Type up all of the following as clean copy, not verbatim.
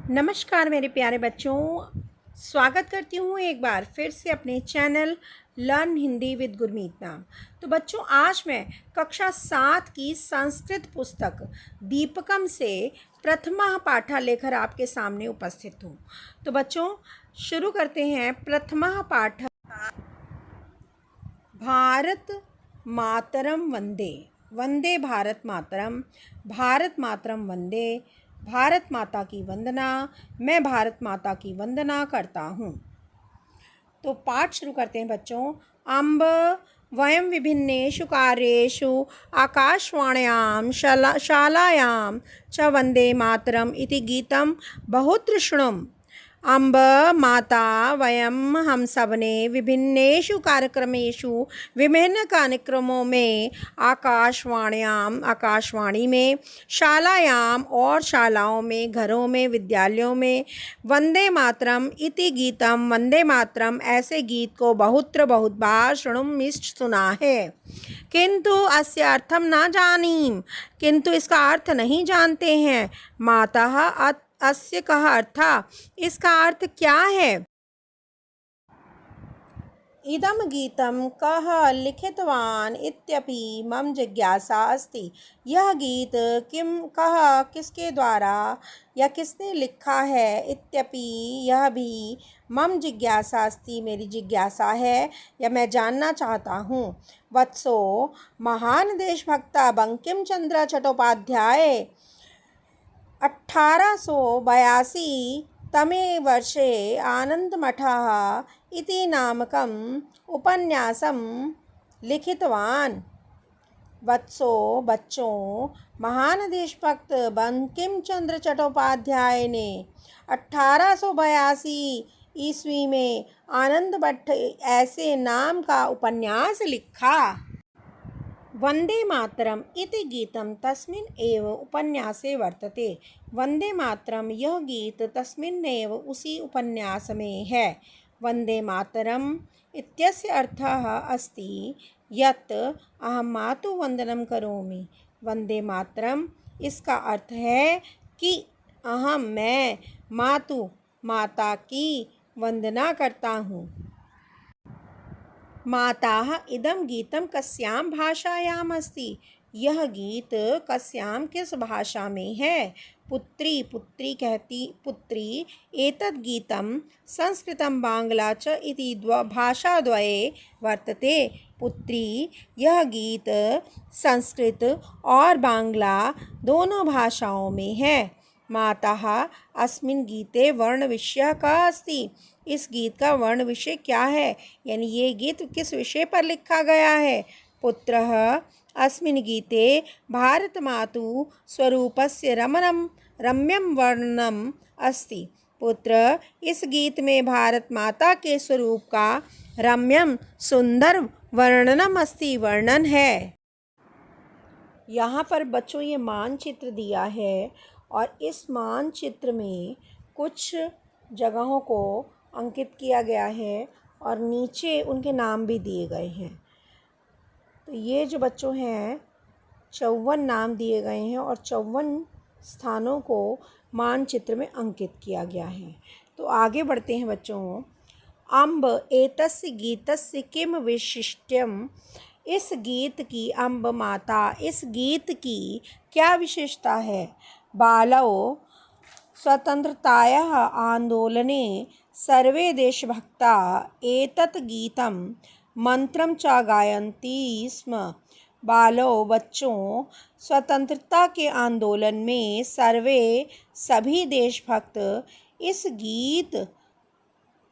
नमस्कार मेरे प्यारे बच्चों, स्वागत करती हूँ एक बार फिर से अपने channel learn Hindi with Gurmeet नाम। तो बच्चों, आज मैं कक्षा 7 की संस्कृत पुस्तक दीपकम से प्रथमा पाठा लेकर आपके सामने उपस्थित हूँ। तो बच्चों, शुरू करते हैं। प्रथमा पाठ। भारत मातरम वंदे। वंदे भारत मातरम। भारत मातरम वंदे। भारत माता की वंदना। मैं भारत माता की वंदना करता हूँ। तो पाठ शुरू करते हैं बच्चों। अम्ब वयं विभिन्नेषु कार्येषु आकाशवाण्यां शालायां च वंदे मातरम इति गीतं बहुत्र शृणुम। अम्ब माता वयं हम सब ने विभिन्नेषु कार्यक्रमेषु विभिन्न कार्यक्रमों में आकाशवाणी में शालायाम और शालाओं में घरों में विद्यालयों में वंदे मातरम इति गीतम वंदे मातरम ऐसे गीत को बहुत बार शृणुमिष्ट सुना है। किंतु अस्य अर्थम न जानीम। किंतु इसका अर्थ नहीं जानते हैं। मातः अस्य कः अर्थः। इसका अर्थ क्या है। इदम गीतम कः लिखितवान् इत्यपि मम जिज्ञासा अस्ति। यह गीत किसके द्वारा या किसने लिखा है। इत्यपि यह भी मम जिज्ञासा अस्ति मेरी जिज्ञासा है या मैं जानना चाहता हूँ। वत्सो महान देशभक्ता बंकिम चंद्र चट्टोपाध्याय 1882 तमे वर्षे आनन्दमठः इति नामकम् उपन्यासं लिखितवान्। वत्सो बच्चों, महान देशभक्त बंकिम चंद्र चट्टोपाध्याय ने 1882 ईस्वी में आनंदमठ ऐसे नाम का उपन्यास लिखा। वंदे मातरम इति गीतं तस्मिन् एव उपन्यासे वर्तते। वंदे मातरम यह गीत तस्मिन् एव उसी उपन्यास में है। वंदे मातरम इत्यस्य अर्थः अस्ति यत् अहं मातुवंदनं करोमि। वंदे मातरम इसका अर्थ है कि मैं माता की वंदना करता हूँ। माताः इदं गीतं कस्यां भाषायाम् अस्ति। यह गीत किस भाषा में है। पुत्री एतद् गीतं संस्कृतं बांग्ला च इति भाषाद्वये वर्तते। पुत्री यह गीत संस्कृत और बांग्ला दोनों भाषाओं में है। माताः अस्मिन् गीते वर्णविषयः कः अस्ति। इस गीत का वर्ण विषय क्या है, यानी ये गीत किस विषय पर लिखा गया है। पुत्रः अस्मिन् गीते भारतमातुः स्वरूपस्य रम्यं वर्णनम् अस्ति। पुत्र इस गीत में भारत माता के स्वरूप का रम्यम सुंदर वर्णनम अस्ति वर्णन है। यहाँ पर बच्चों ये मानचित्र दिया है और इस मानचित्र में कुछ जगहों को अंकित किया गया है और नीचे उनके नाम भी दिए गए हैं। तो ये जो बच्चों हैं 54 नाम दिए गए हैं और 54 स्थानों को मानचित्र में अंकित किया गया है। तो आगे बढ़ते हैं बच्चों। अम्ब एतस्य गीतस्य किम विशिष्टम। इस गीत की अम्ब माता इस गीत की क्या विशेषता है। बालौ स्वतंत्रतायाः आंदोलने सर्वे देशभक्ता एतत् गीतं मंत्रं च गायन्ति स्म। बालों बच्चों, स्वतंत्रता के आंदोलन में सभी देशभक्त इस गीत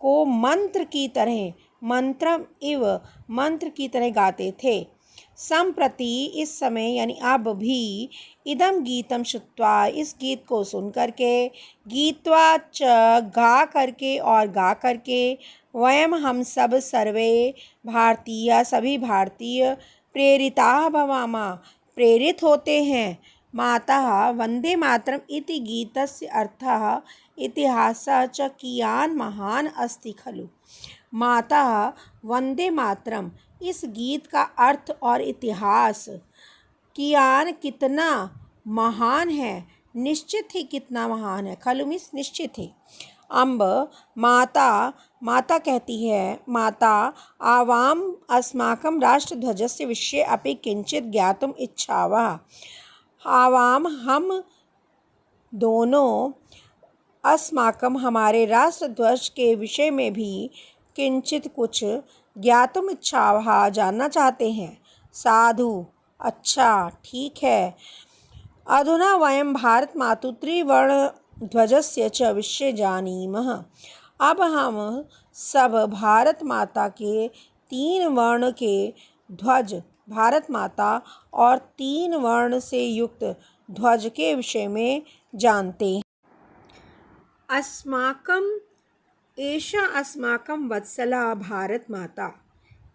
को मंत्र की तरह गाते थे। संप्रति इस समय यानी अब भी इदम गीतम श्रुत्वा इस गीत को सुन करके गीत्वा च गा करके वयम हम सब सर्वे भारतीय सभी भारतीय प्रेरिता भवामा प्रेरित होते हैं। माता वंदे मातरम इति गीतस्य अर्थः इतिहासः च कियान् महान् अस्ति खलु। माता वंदे मातरम इस गीत का अर्थ और इतिहास कियान कितना महान है। निश्चित ही कितना महान है। खलु मीन्स निश्चित ही। अम्ब माता माता कहती है, माता आवाम अस्माकं राष्ट्रध्वजस्य विषये अपि किंचित ज्ञातुम इच्छावः। आवाम हम दोनों, अस्माकं हमारे राष्ट्रध्वज के विषय में भी किंचित कुछ ज्ञातुम इच्छावः जानना चाहते हैं। साधु अच्छा ठीक है। अधुना वयं भारतमातु त्रिवर्णध्वजस्य च विषये जानीमः। अब हम सब भारत माता के 3 वर्ण के ध्वज, भारत माता और 3 वर्ण से युक्त ध्वज के विषय में जानते हैं। अस्माकं एषा अस्माकं वत्सला भारत माता।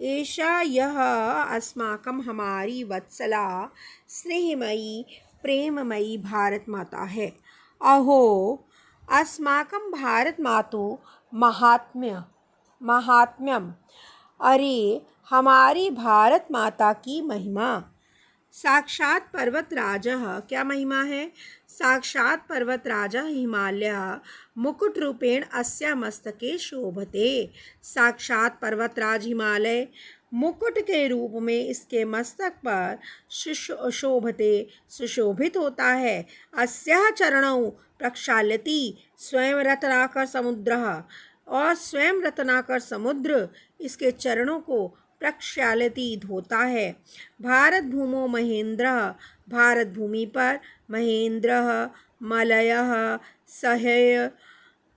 एषा यह अस्माकं हमारी वत्सला स्नेहमयी प्रेममयी भारत माता है। अहो अस्माकं भारत मातु महात्म्यम। अरे हमारी भारत माता की महिमा। साक्षात पर्वतराजः, क्या महिमा है? साक्षात पर्वतराजः हिमालय मुकुट रूपेण अस्या मस्तके शोभते। साक्षात पर्वतराज हिमालय मुकुट के रूप में इसके मस्तक पर शोभते सुशोभित होता है। अस्याः चरणौ प्रक्षाल्यति स्वयं रत्नाकर समुद्रः, और स्वयं रत्नाकर समुद्र इसके चरणों को प्रक्षाल्यति धोता है। भारत भूमौ महेंद्रः, भारत भूमि पर महेंद्रः मलयः सह्य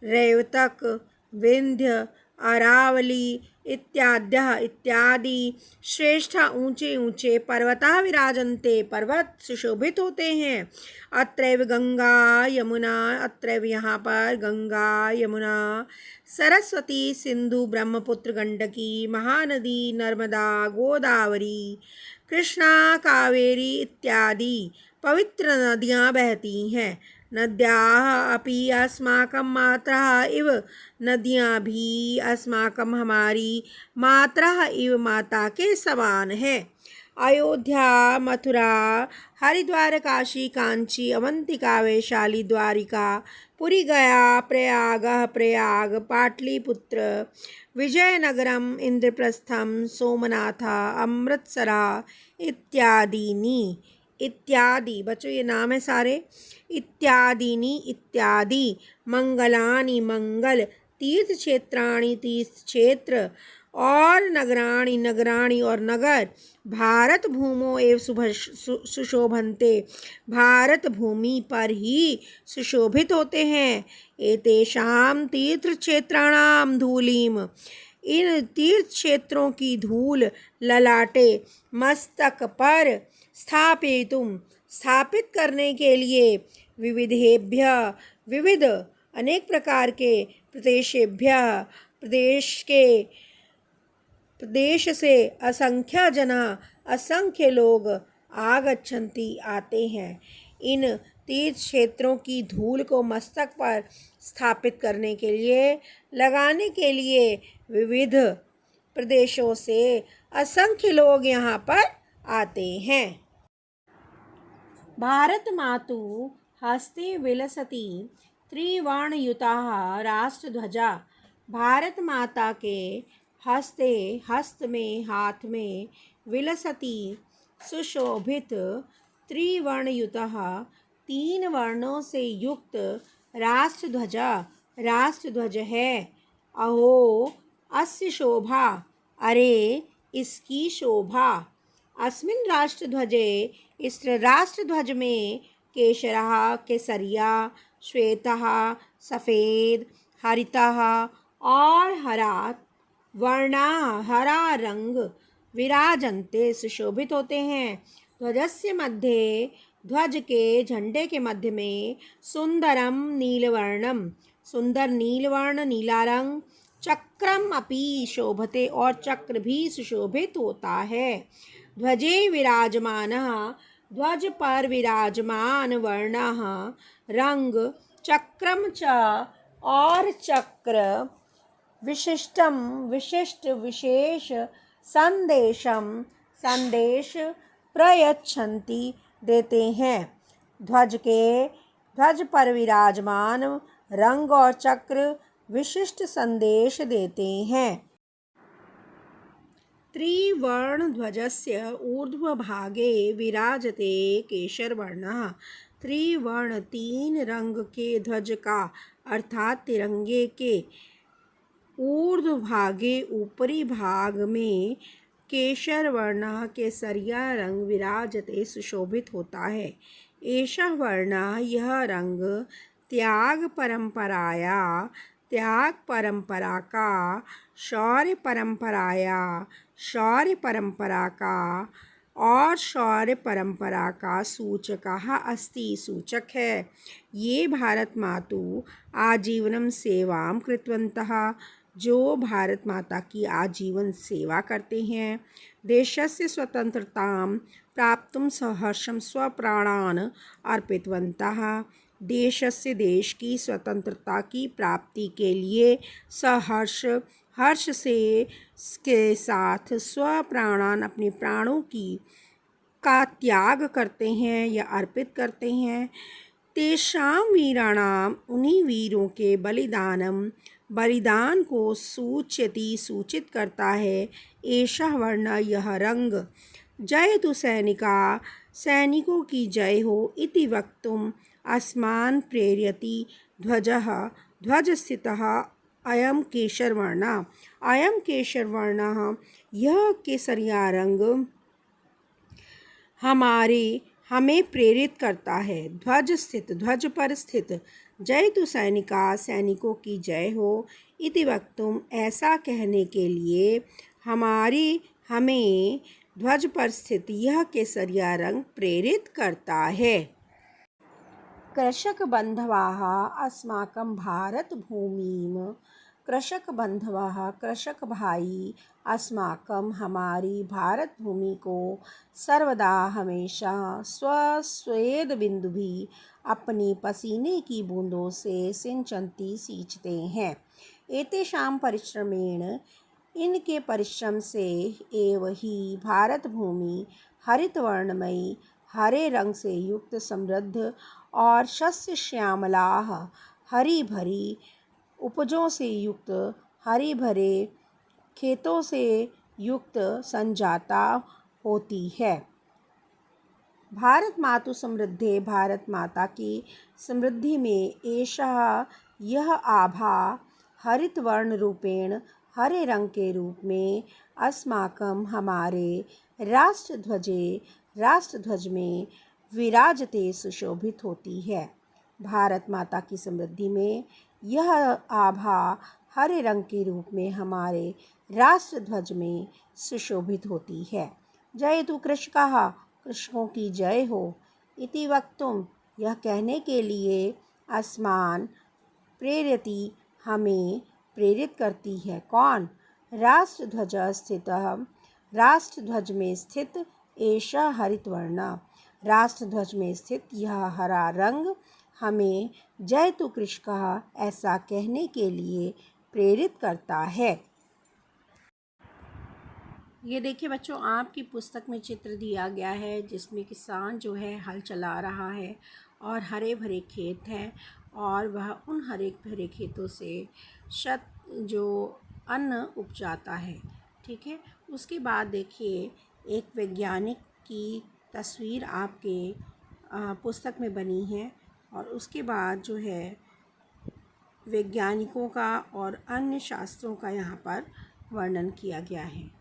रेवतक विंध्य अरावली इत्यादि श्रेष्ठ ऊंचे ऊंचे पर्वता विराजन्ते, पर्वत सुशोभित होते हैं। अत्रैव गंगा यमुना, अत्रैव यहाँ पर गंगा यमुना सरस्वती सिंधु ब्रह्मपुत्र गंडकी महानदी नर्मदा गोदावरी कृष्णा कावेरी इत्यादि पवित्र नदियाँ बहती हैं। नद्याः अपि अस्माकं मातरः इव, नदियाँ भी अस्माकं हमारी मातरः इव माता के समान है। अयोध्या मथुरा हरिद्वार काशी कांची अवंतिका वैशाली द्वारिका पुरी गया प्रयाग पाटलिपुत्र विजयनगरम इंद्रप्रस्थम सोमनाथा अमृतसरा इत्यादि बच्चों ये नाम है सारे। इत्यादि मंगलानि मंगल तीर्थ क्षेत्र और नगराणि और नगर भारत भूमो एव सुशोभन्ते, भारत भूमि पर ही सुशोभित होते हैं। एतेषां तीर्थ क्षेत्राणां धूलिम, इन तीर्थ क्षेत्रों की धूल ललाटे मस्तक पर स्थापित करने के लिए विविध अनेक प्रकार के प्रदेश से असंख्य लोग आगच्छन्ति आते हैं। इन तीर्थ क्षेत्रों की धूल को मस्तक पर स्थापित करने के लिए लगाने के लिए विविध प्रदेशों से असंख्य लोग यहाँ पर आते हैं। भारत मातु हस्ते विलसति त्रिवर्णयुताः राष्ट्रध्वजा। भारत माता के हस्त में हाथ में विलसति सुशोभित त्रिवर्णयुतः 3 वर्णों से युक्त राष्ट्रध्वज है। अहो अस्य शोभा, अरे इसकी शोभा। अस्मिन् राष्ट्रध्वजे, इस राष्ट्रध्वज में केशरः केसरिया श्वेतः सफ़ेद हरितः और हरा वर्णा हरा रंग विराजन्ते सुशोभित होते हैं। ध्वजस्य मध्ये, ध्वज के झंडे के मध्य में सुंदरम नीलवर्णम, सुंदर नीलवर्ण नीला रंग चक्रम अपि शोभते, और चक्र भी सुशोभित होता है। ध्वजे विराजमानः, ध्वज पर विराजमान वर्णः रंग चक्रम च, और चक्र विशिष्ट विशेष संदेश प्रयच्छन्ति देते हैं। ध्वज के ध्वज पर विराजमान रंग और चक्र विशिष्ट संदेश देते हैं। त्रिवर्णध्वजस्य ऊर्ध्वभागे विराजते केशरवर्णः। त्रिवर्ण तीन रंग के ध्वज का अर्थात तिरंगे के ऊर्ध्वभागे ऊपरी भाग में केशर वर्ण केसरिया रंग विराजते सुशोभित होता है। एषः वर्णः यह रंग त्याग परंपरा का शौर्य परंपरा का और शौर्य परंपरा का सूचक है। ये भारत मातु आजीवनम सेवां कृतवन्तः, जो भारत माता की आजीवन सेवा करते हैं। देशस्य स्वतंत्रतां प्राप्तुं सहर्षं स्वप्राणान् अर्पितवन्तः, देश की स्वतंत्रता की प्राप्ति के लिए हर्ष से के साथ स्वप्राणान अपने प्राणों का त्याग करते हैं या अर्पित करते हैं। तेषां वीराणाम उन्हीं वीरों के बलिदान को सूचित करता है। एषः वर्ण यह रंग जयतु सैनिकों की जय हो इति वक्तुम् अस्मान् प्रेरयति ध्वजस्थितः अयं केशरवर्णः यह केसरिया रंग हमें प्रेरित करता है। ध्वज पर स्थित जयतु सैनिकों की जय हो इति वक्तुम ऐसा कहने के लिए हमें ध्वज पर स्थित यह केसरिया रंग प्रेरित करता है। कृषक बंधवाः अस्माकं भारत भूमिं कृषक भाई अस्माकं हमारी भारत भूमि को सर्वदा हमेशा स्वस्वेद बिंदु भी अपनी पसीने की बूंदों से सींचते हैं। एतेषां परिश्रमेण इनके परिश्रम से एव ही भारत भूमि हरितवर्णमयी हरे रंग से युक्त समृद्ध और शस्य श्यामलाः हरी भरी उपजों से युक्त हरी भरे खेतों से युक्त संजाता होती है। भारत मातु समृद्धे भारत माता की समृद्धि में एषः यह आभा हरितवर्ण रूपेण हरे रंग के रूप में अस्माकं हमारे राष्ट्रध्वज में विराजते सुशोभित होती है। भारत माता की समृद्धि में यह आभा हरे रंग के रूप में हमारे राष्ट्रध्वज में सुशोभित होती है। जयतु कृषकाः कृषकों की जय हो इति वक्तुम यह कहने के लिए अस्मान प्रेरयति हमें प्रेरित करती है। कौन? राष्ट्रध्वज में स्थित एषः हरितवर्ण राष्ट्रध्वज में स्थित यह हरा रंग हमें जयतु कृषकाः ऐसा कहने के लिए प्रेरित करता है। ये देखिए बच्चों, आपकी पुस्तक में चित्र दिया गया है जिसमें किसान जो है हल चला रहा है और हरे भरे खेत हैं और वह उन हरे भरे खेतों से जो अन्न उपजाता है। ठीक है, उसके बाद देखिए एक वैज्ञानिक की तस्वीर आपके पुस्तक में बनी है और उसके बाद जो है वैज्ञानिकों का और अन्य शास्त्रों का यहाँ पर वर्णन किया गया है।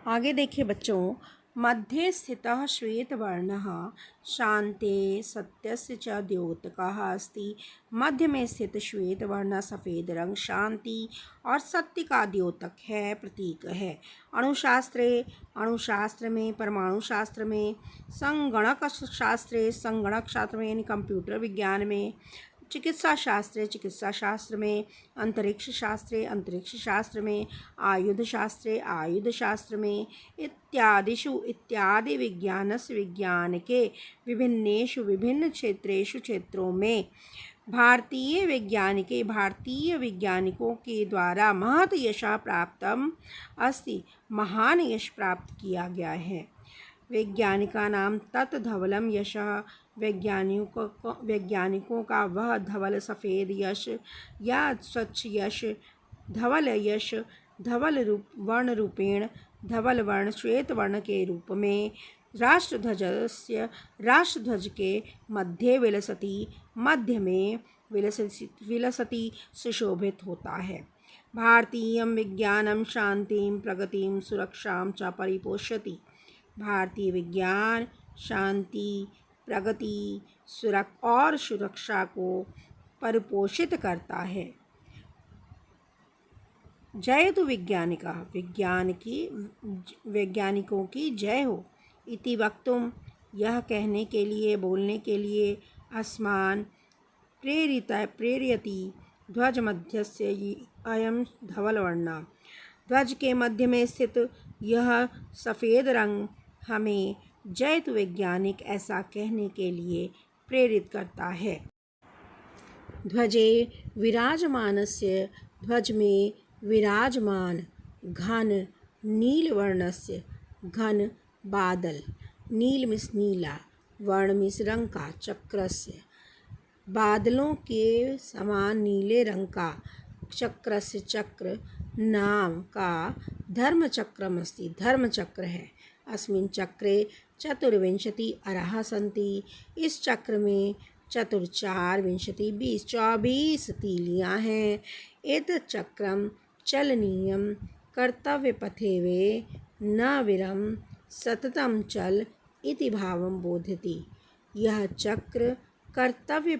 आगे देखिए बच्चों, मध्ये स्थितः श्वेतवर्णः शान्ते सत्यस्य च द्योतकः अस्ति। मध्य में स्थित श्वेत वर्ण सफ़ेद रंग शांति और सत्य का द्योतक है, प्रतीक है। अणुशास्त्र में, परमाणु शास्त्र में, संगणक शास्त्र में यानी कंप्यूटर विज्ञान में, चिकित्सा शास्त्र में, अंतरिक्ष शास्त्र में, आयुध शास्त्र में इत्यादि विज्ञान के विभिन्न क्षेत्रों में भारतीय वैज्ञानिकों के द्वारा महान यश प्राप्त किया गया है। वैज्ञानिकानां तत् धवलं यशः। वैज्ञानिकों का वह धवल सफ़ेद यश या स्वच्छ यश, धवल यश धवल वर्ण रूपेण धवल वर्ण श्वेत वर्ण के रूप में राष्ट्रध्वज के मध्ये विलसति, मध्य में विलसति सुशोभित होता है। भारतीयं विज्ञानं शांतिं प्रगतिं सुरक्षां च परिपोषयति। भारतीय विज्ञान शांति, प्रगति और सुरक्षा को परिपोषित करता है। जयतु वैज्ञानिका, वैज्ञानिकों की जय हो। इति वक्तुम, यह कहने के लिए, बोलने के लिए, अस्मान् प्रेरयति ध्वज मध्यस्य अयं धवलवर्णा। ध्वज के मध्य में स्थित यह सफ़ेद रंग हमें जयतु वैज्ञानिक ऐसा कहने के लिए प्रेरित करता है। ध्वजे विराजमानस्य, ध्वज में विराजमान घन नीलवर्णस्य, घन बादल, नील मिस नीला, वर्ण मिस रंग का, चक्रस्य बादलों के समान नीले रंग का, चक्रस्य चक्र नाम का, धर्म चक्रमस्ति धर्म चक्र है। अस्मिन् चक्रे चतुर्विंशति अरः सन्ति, इस चक्र में चतुर्चार विंशति 24 तीलियाँ हैं। एतत् चक्रम चलनीयं कर्तव्यपथे वे न विरम सततं चल इति भावं बोधयति। यह चक्र कर्तव्य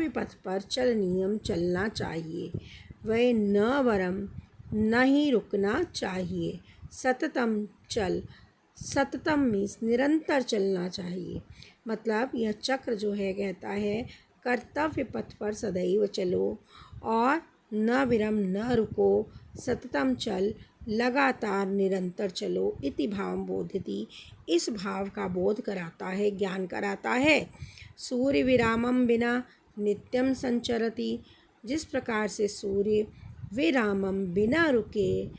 पथ पर चलनीयम चलना चाहिए, वह न वरम नहीं रुकना चाहिए। सततम चल, सततम मीन्स निरंतर चलना चाहिए। मतलब यह चक्र जो है कहता है कर्तव्य पथ पर सदैव चलो और न विरम न रुको, सततम चल लगातार निरंतर चलो। इति भावं बोधयति, इस भाव का बोध कराता है, ज्ञान कराता है। सूर्य विरामम बिना नित्यम संचरति, जिस प्रकार से सूर्य विरामम बिना रुके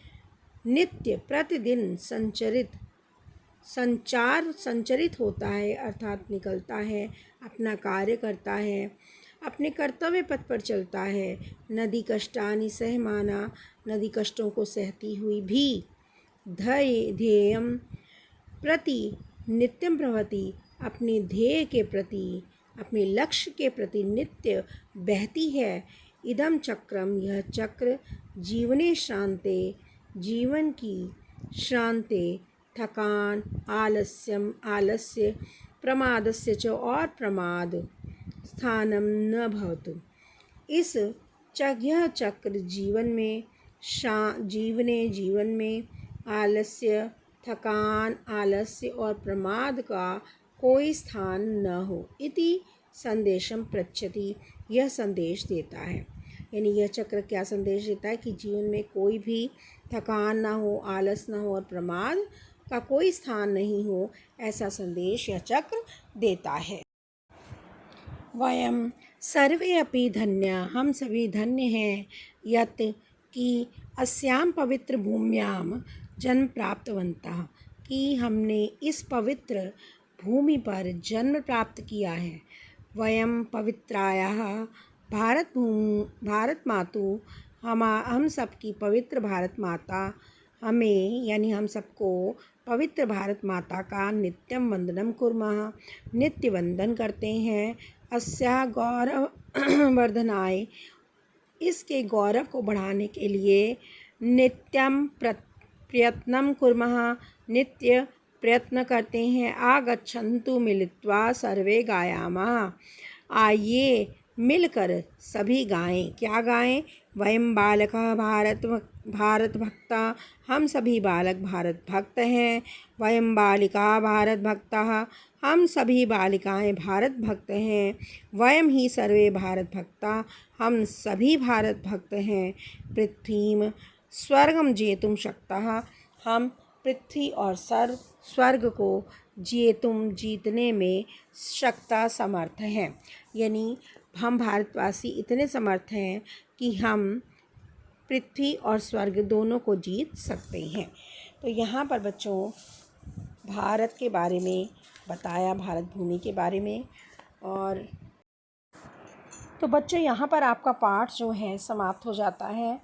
नित्य प्रतिदिन संचरित होता है, अर्थात निकलता है, अपना कार्य करता है, अपने कर्तव्य पथ पर चलता है। नदी कष्टानि सहमाना, नदी कष्टों को सहती हुई भी, ध्येयम प्रति नित्यम प्रवहति, अपने ध्येय के प्रति, अपने लक्ष्य के प्रति नित्य बहती है। इदम चक्रम, यह चक्र जीवने श्रांते, जीवन की श्रांते, थकान, आलस्य प्रमादस्य च, और प्रमाद स्थानम न भवतु। यह चक्र जीवन में आलस्य, थकान, आलस्य और प्रमाद का कोई स्थान न हो। इति संदेशम पृच्छति, यह संदेश देता है। यानी यह चक्र क्या संदेश देता है कि जीवन में कोई भी थकान ना हो, आलस ना हो और प्रमाद का कोई स्थान नहीं हो, ऐसा संदेश यह चक्र देता है। वयम सर्वे अपि धन्या, हम सभी धन्य हैं, यत कि अस्याम पवित्र भूम्याम जन्म प्राप्तवन्तः, कि हमने इस पवित्र भूमि पर जन्म प्राप्त किया है। वयम पवित्रायाः भारत मातु, हम सबकी पवित्र भारत माता, हमें यानी हम सबको पवित्र भारत माता का नित्यम वंदनम कुर्मः, नित्य वंदन करते हैं। अस्या गौरव वर्धनाय, इसके गौरव को बढ़ाने के लिए नित्यम प्रयत्नम कुर्मः, नित्य प्रयत्न करते हैं। आगच्छन्तु मिलित्वा सर्वे गायामः, आइए मिलकर सभी गाएं। क्या गाएं? वयम बालकः भारत भक्ता, हम सभी बालक भारत भक्त हैं। वयम बालिका भारत भक्तः, हम सभी बालिकाएं भारत भक्त हैं। वयम ही सर्वे भारत भक्ता, हम सभी भारत भक्त हैं। पृथ्वीम स्वर्गम जेतुम शक्तः, हम पृथ्वी और स्वर्ग को जीतने में शक्ता समर्थ हैं। यानी हम भारतवासी इतने समर्थ हैं कि हम पृथ्वी और स्वर्ग दोनों को जीत सकते हैं। तो यहाँ पर बच्चों भारत के बारे में बताया, भारत भूमि के बारे में। और तो बच्चों यहाँ पर आपका पाठ जो है समाप्त हो जाता है।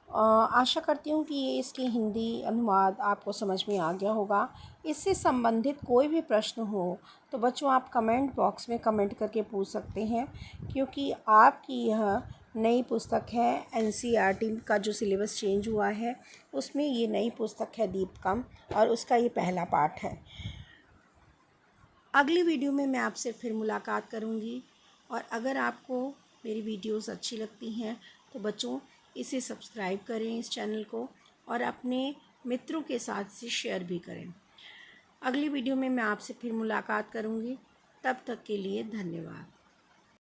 आशा करती हूँ कि ये इसकी हिंदी अनुवाद आपको समझ में आ गया होगा। इससे संबंधित कोई भी प्रश्न हो तो बच्चों आप कमेंट बॉक्स में कमेंट करके पूछ सकते हैं, क्योंकि आपकी यह नई पुस्तक है। एनसीईआरटी का जो सिलेबस चेंज हुआ है उसमें ये नई पुस्तक है दीपकम, और उसका ये पहला पाठ है। अगली वीडियो में मैं आपसे फिर मुलाकात करूँगी। और अगर आपको मेरी वीडियोस अच्छी लगती हैं तो बच्चों इसे सब्सक्राइब करें इस चैनल को, और अपने मित्रों के साथ इसे शेयर भी करें। अगली वीडियो में मैं आपसे फिर मुलाकात करूँगी। तब तक के लिए धन्यवाद।